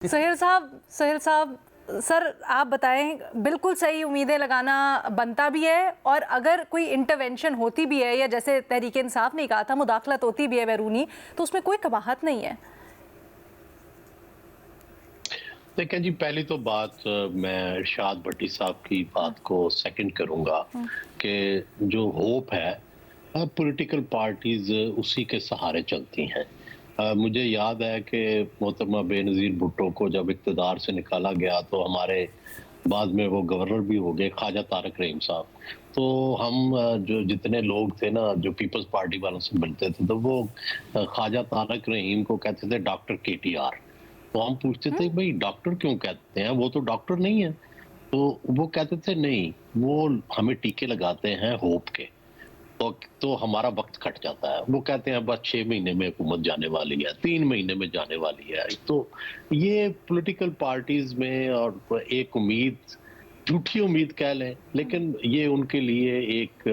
सोहेल साहब, सर आप बताएं, बिल्कुल सही उम्मीदें लगाना बनता भी है, और अगर कोई इंटरवेंशन होती भी है या जैसे तहरीक इंसाफ ने कहा था मुदाखलत होती भी है बैरूनी, तो उसमें कोई कबाहत नहीं है। देखें जी, पहली तो बात मैं इरशाद भट्टी साहब की बात को सेकंड करूंगा कि जो होप है पॉलिटिकल पार्टीज उसी के सहारे चलती हैं। मुझे याद है कि मोहतरमा बेनज़ीर भुट्टो को जब इक़्तिदार से निकाला गया तो हमारे बाद में वो गवर्नर भी हो गए ख्वाजा तारक रहीम साहब। तो हम जो जितने लोग थे ना जो पीपल्स पार्टी वालों से मिलते थे तो वो ख्वाजा तारक रहीम को कहते थे डॉक्टर KTR। तो हम पूछते थे भाई डॉक्टर क्यों कहते हैं, वो तो डॉक्टर नहीं है। तो वो कहते थे नहीं, वो हमें टीके लगाते हैं होप के। तो हमारा वक्त कट जाता है। वो कहते हैं बस 6 महीने में हुकूमत जाने वाली है, 3 महीने में जाने वाली है। तो ये पॉलिटिकल पार्टीज में और एक उम्मीद, झूठी उम्मीद कह लें, लेकिन ये उनके लिए एक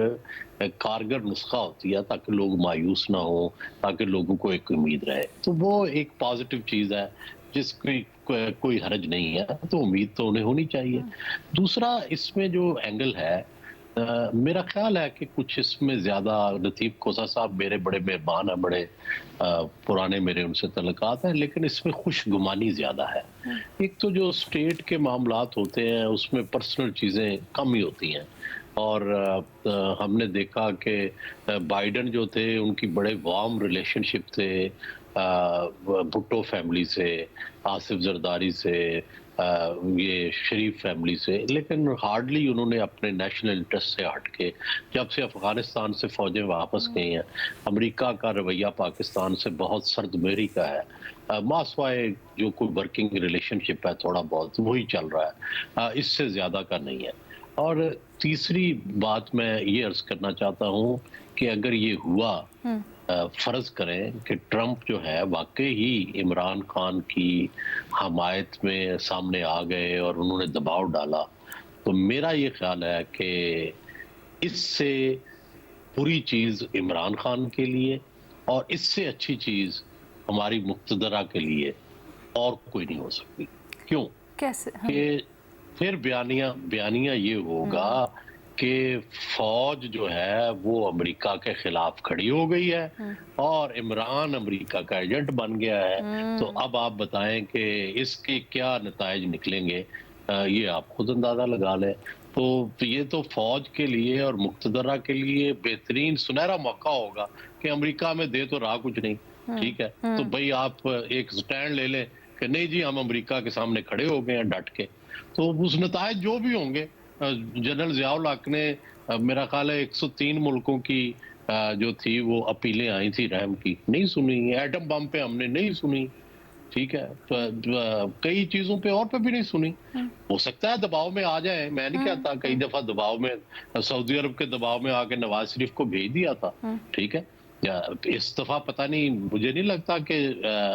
कारगर नुस्खा होती है ताकि लोग मायूस ना हो, ताकि लोगों को एक उम्मीद रहे। तो वो एक पॉजिटिव चीज है जिसकी कोई हर्ज नहीं है, तो उम्मीद तो उन्हें होनी चाहिए। दूसरा इसमें जो एंगल है, मेरा ख्याल है कि कुछ इसमें ज्यादा, लतीफ कोसा साहब मेरे बड़े मेहमान हैं, बड़े पुराने मेरे उनसे तल्लुकात हैं, लेकिन इसमें खुशगुमानी ज्यादा है। एक तो जो स्टेट के मामलात होते हैं उसमें पर्सनल चीजें कम ही होती हैं। और हमने देखा कि बाइडन जो थे उनकी बड़े वार्म रिलेशनशिप थे भुट्टो फैमिली से, आसिफ जरदारी से, ये शरीफ फैमिली से, लेकिन हार्डली उन्होंने अपने नेशनल इंटरेस्ट से हट के, जब से अफगानिस्तान से फौजें वापस गई हैं, अमेरिका का रवैया पाकिस्तान से बहुत सर्दमेरी का है। मासवाए जो कोई वर्किंग रिलेशनशिप है थोड़ा बहुत वही चल रहा है, इससे ज्यादा का नहीं है। और तीसरी बात मैं ये अर्ज करना चाहता हूँ कि अगर ये हुआ, फर्ज करें कि ट्रंप जो है वाकई ही इमरान खान की हमायत में सामने आ गए और उन्होंने दबाव डाला, तो मेरा ये ख्याल है कि इससे बुरी चीज इमरान खान के लिए और इससे अच्छी चीज हमारी मुक्तदरा के लिए और कोई नहीं हो सकती। क्यों? कैसे? कि फिर बयानिया बयानिया ये होगा कि फौज जो है वो अमेरिका के खिलाफ खड़ी हो गई है और इमरान अमेरिका का एजेंट बन गया है। तो अब आप बताएं कि इसके क्या नताइज निकलेंगे, ये आप खुद अंदाजा लगा लें। तो ये तो फौज के लिए और मुक्तदरा के लिए बेहतरीन सुनहरा मौका होगा कि अमेरिका में दे तो रहा कुछ नहीं, ठीक है, तो भाई आप एक स्टैंड ले लें कि नहीं जी हम अमेरिका के सामने खड़े हो गए हैं डट के। तो उस नतायज जो भी होंगे, जनरल ज़ियाउल हक ने मेरा ख्याल है 103 मुल्कों की जो थी वो अपीलें आई थी रहम की, नहीं सुनी। एटम बम पे हमने नहीं सुनी, ठीक है, कई चीजों पे और पे भी नहीं सुनी। हो सकता है दबाव में आ जाए, मैं नहीं कहता, कई दफा दबाव में, सऊदी अरब के दबाव में आके नवाज शरीफ को भेज दिया था, ठीक है। या इस दफा पता नहीं, मुझे नहीं लगता कि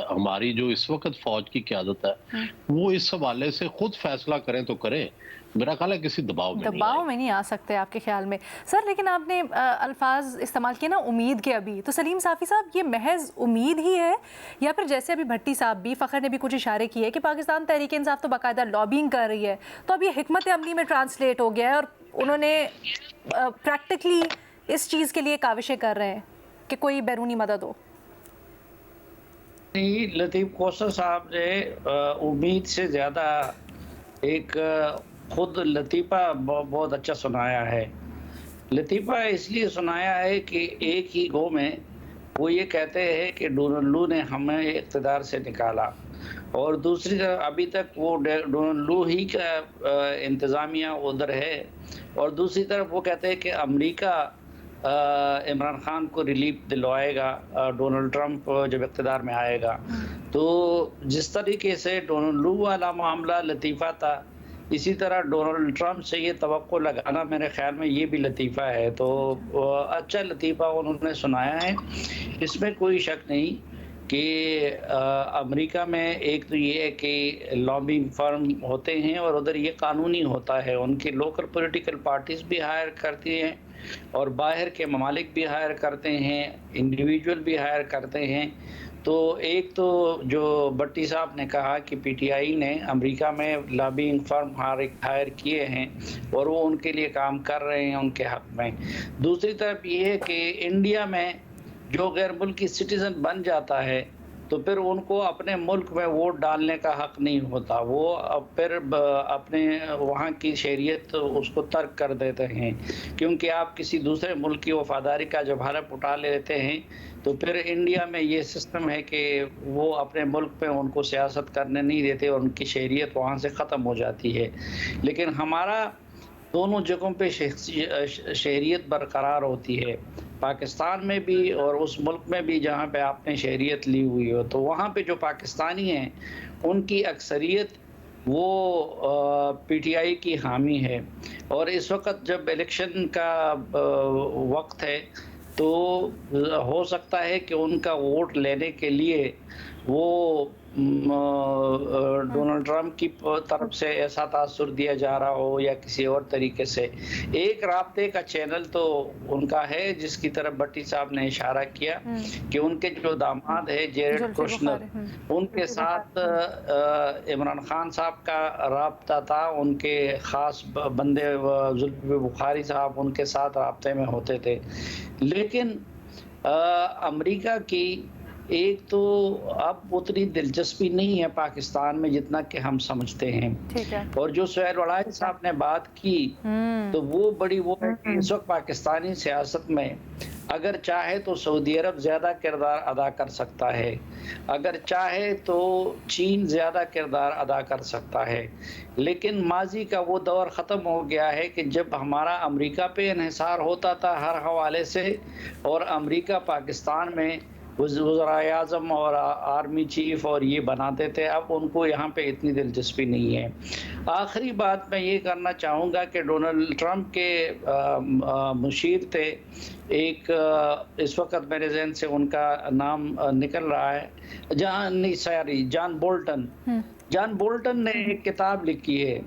हमारी जो इस वक्त फौज की क़यादत है वो इस हवाले से खुद फैसला करें तो करें। मेरा ख्याल है किसी दबाव में नहीं आ सकते आपके ख्याल में सर। लेकिन आपने अल्फाज इस्तेमाल किए ना उम्मीद के, अभी तो सलीम साफ़ी साहब ये महज उम्मीद ही है, या फिर जैसे अभी भट्टी साहब भी, फ़खर ने भी कुछ इशारे किए कि पाकिस्तान तहरीक इंसाफ तो बाकायदा लॉबिंग कर रही है, तो अब ये हिकमत अमली में ट्रांसलेट हो गया है और उन्होंने प्रैक्टिकली इस चीज़ के लिए काविशें कर रहे हैं कि कोई बैरूनी मदद हो। नहीं, लतीफ़ कोसा साहब ने उम्मीद से ज़्यादा एक खुद लतीफ़ा बहुत अच्छा सुनाया है। लतीफ़ा इसलिए सुनाया है कि एक ही गो में वो ये कहते हैं कि डोनाल्ड लू ने हमें इक़्तिदार से निकाला, और दूसरी तरफ अभी तक वो डोनाल्ड लू ही का इंतज़ामिया उधर है, और दूसरी तरफ वो कहते हैं कि अमेरिका इमरान खान को रिलीफ दिलवाएगा डोनाल्ड ट्रंप जब इक़्तिदार में आएगा। तो जिस तरीके से डोनाल्ड लू वाला मामला लतीफ़ा था, इसी तरह डोनाल्ड ट्रंप से ये तवक्को लगाना मेरे ख़्याल में ये भी लतीफ़ा है। तो अच्छा लतीफ़ा उन्होंने सुनाया है, इसमें कोई शक नहीं कि अमेरिका में एक तो ये है कि लॉबिंग फर्म होते हैं और उधर ये कानूनी होता है, उनकी लोकल पॉलिटिकल पार्टीज़ भी हायर करती हैं और बाहर के ममालिक भी हायर करते हैं, इंडिविजुअल भी हायर करते हैं। तो एक तो जो भट्टी साहब ने कहा कि पीटीआई ने अमेरिका में लॉबिंग फर्म हायर किए हैं और वो उनके लिए काम कर रहे हैं उनके हक में। दूसरी तरफ ये है कि इंडिया में जो गैर मुल्की सिटीजन बन जाता है तो फिर उनको अपने मुल्क में वोट डालने का हक नहीं होता, वो फिर अपने वहाँ की शरीयत उसको तर्क कर देते हैं, क्योंकि आप किसी दूसरे मुल्क की वफादारी का जब हलफ उठा लेते हैं तो फिर इंडिया में ये सिस्टम है कि वो अपने मुल्क में उनको सियासत करने नहीं देते और उनकी शरीयत वहाँ से ख़त्म हो जाती है। लेकिन हमारा दोनों जगहों पे शहरियत बरकरार होती है, पाकिस्तान में भी और उस मुल्क में भी जहाँ पे आपने शहरियत ली हुई हो। तो वहाँ पे जो पाकिस्तानी हैं उनकी अक्सरियत वो पीटीआई की हामी है, और इस वक्त जब इलेक्शन का वक्त है तो हो सकता है कि उनका वोट लेने के लिए वो डोनाल्ड ट्रंप की तरफ से ऐसा तासुर दिया जा रहा हो या किसी और तरीके से। एक राब्ते का चैनल तो उनका है जिसकी तरफ भट्टी साहब ने इशारा किया कि उनके जो दामाद है जेरेड कुशनर, उनके साथ इमरान खान साहब का राब्ता था, उनके खास बंदे जुल्फिकार बुखारी साहब उनके साथ राब्ते में होते थे। लेकिन अमेरिका की एक तो अब उतनी दिलचस्पी नहीं है पाकिस्तान में जितना कि हम समझते हैं। ठीक है। और जो सुहैल वड़ाई साहब ने बात की तो वो बड़ी वो है कि इस वक्त पाकिस्तानी सियासत में अगर चाहे तो सऊदी अरब ज़्यादा किरदार अदा कर सकता है, अगर चाहे तो चीन ज़्यादा किरदार अदा कर सकता है, लेकिन माजी का वो दौर ख़त्म हो गया है कि जब हमारा अमेरिका पे इन्हिसार होता था हर हवाले से और अमेरिका पाकिस्तान में वज़ीर आज़म और आर्मी चीफ और ये बनाते थे। अब उनको यहाँ पे इतनी दिलचस्पी नहीं है। आखिरी बात मैं ये करना चाहूँगा कि डोनाल्ड ट्रंप के मुशीर थे एक, इस वक्त मेरे जहन से उनका नाम निकल रहा है, जॉन बोल्टन। जॉन बोल्टन ने एक किताब लिखी है,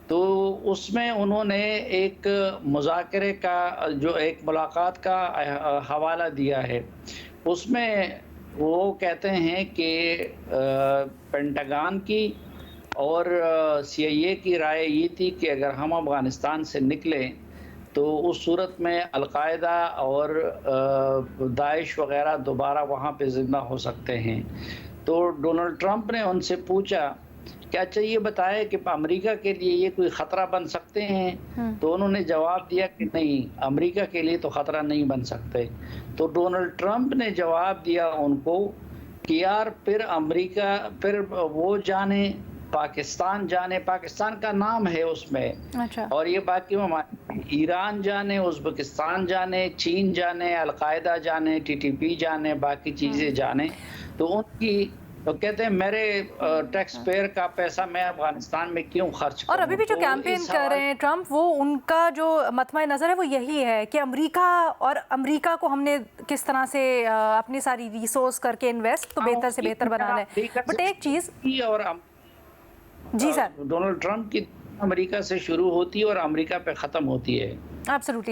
तो उसमें उन्होंने एक मुज़ाकरे का जो एक मुलाकात का हवाला दिया है। उसमें वो कहते हैं कि पेंटागन की और CIA की राय ये थी कि अगर हम अफ़गानिस्तान से निकलें तो उस सूरत में अलकायदा और दाइश वग़ैरह दोबारा वहाँ पे ज़िंदा हो सकते हैं। तो डोनाल्ड ट्रंप ने उनसे पूछा क्या चाहिए बताए कि अमेरिका के लिए ये कोई ख़तरा बन सकते हैं? तो उन्होंने जवाब दिया कि नहीं, अमेरिका के लिए तो ख़तरा नहीं बन सकते। तो डोनाल्ड ट्रंप ने जवाब दिया उनको कि यार फिर अमेरिका, फिर वो जाने, पाकिस्तान जाने, पाकिस्तान का नाम है उसमें। अच्छा। और ये बाकी ईरान जाने, उज़्बेकिस्तान जाने, चीन जाने, अलकायदा जाने, TTP जाने, बाकी चीज़ें जाने, तो उनकी तो कहते हैं मेरे टैक्स पेयर का पैसा मैं अफगानिस्तान में क्यों खर्च करूं? और अभी भी जो तो कैंपेन कर रहे हैं ट्रंप, वो उनका जो मतमा नज़र है वो यही है कि अमेरिका को हमने किस तरह से अपनी सारी रिसोर्स करके इन्वेस्ट तो बेहतर से बेहतर बनाना है। बट एक चीज़ और जी सर, डोनाल्ड ट्रंप की अमेरिका से शुरू होती है और अमेरिका पे ख़त्म होती है। एब्सोल्युटली।